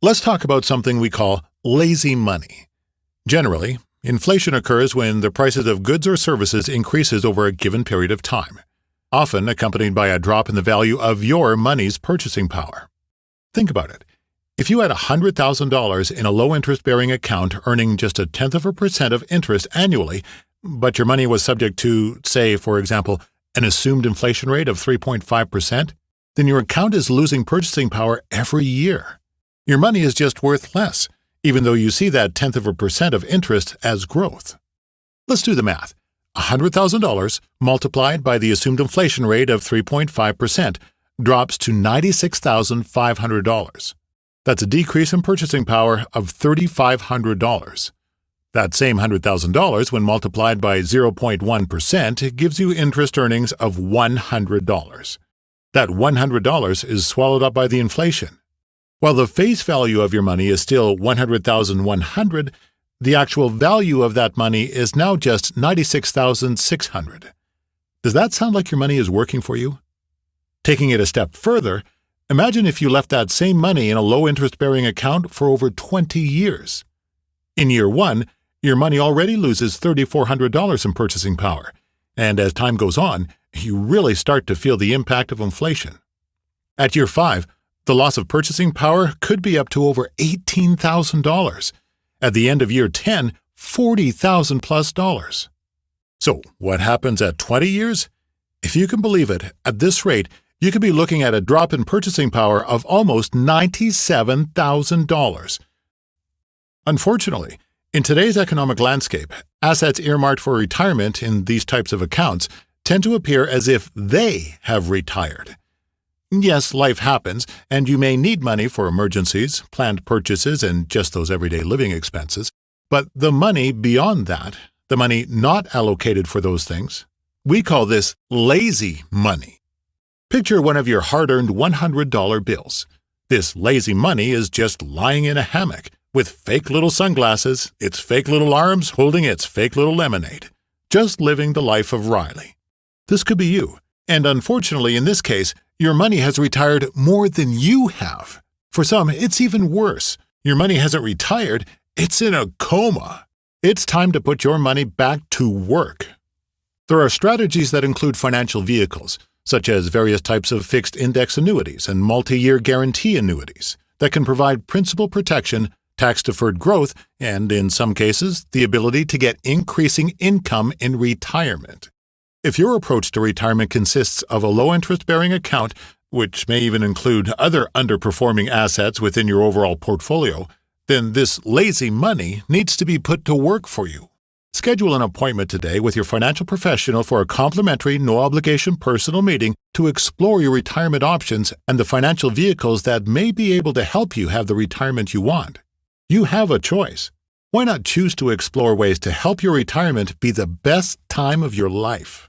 Let's talk about something we call lazy money. Generally, inflation occurs when the prices of goods or services increases over a given period of time, often accompanied by a drop in the value of your money's purchasing power. Think about it. If you had $100,000 in a low-interest-bearing account earning just 0.1% of interest annually, but your money was subject to, say, for example, an assumed inflation rate of 3.5%, then your account is losing purchasing power every year. Your money is just worth less, even though you see that 0.1% of interest as growth. Let's do the math. $100,000 multiplied by the assumed inflation rate of 3.5% drops to $96,500. That's a decrease in purchasing power of $3,500. That same $100,000, when multiplied by 0.1%, gives you interest earnings of $100. That $100 is swallowed up by the inflation. While the face value of your money is still $100,100, the actual value of that money is now just $96,600. Does that sound like your money is working for you? Taking it a step further, imagine if you left that same money in a low-interest-bearing account for over 20 years. In year one, your money already loses $3,400 in purchasing power, and as time goes on, you really start to feel the impact of inflation. At year 5, the loss of purchasing power could be up to over $18,000. At the end of year 10, $40,000 plus. So, what happens at 20 years? If you can believe it, at this rate, you could be looking at a drop in purchasing power of almost $97,000. Unfortunately, in today's economic landscape, assets earmarked for retirement in these types of accounts tend to appear as if they have retired. Yes, life happens, and you may need money for emergencies, planned purchases, and just those everyday living expenses. But the money beyond that, the money not allocated for those things, we call this lazy money. Picture one of your hard-earned $100 bills. This lazy money is just lying in a hammock with fake little sunglasses, its fake little arms holding its fake little lemonade, just living the life of Riley. This could be you, and unfortunately in this case, your money has retired more than you have. For some, it's even worse. Your money hasn't retired, it's in a coma. It's time to put your money back to work. There are strategies that include financial vehicles, such as various types of fixed index annuities and multi-year guarantee annuities, that can provide principal protection, tax-deferred growth, and, in some cases, the ability to get increasing income in retirement. If your approach to retirement consists of a low-interest-bearing account, which may even include other underperforming assets within your overall portfolio, then this lazy money needs to be put to work for you. Schedule an appointment today with your financial professional for a complimentary, no-obligation personal meeting to explore your retirement options and the financial vehicles that may be able to help you have the retirement you want. You have a choice. Why not choose to explore ways to help your retirement be the best time of your life?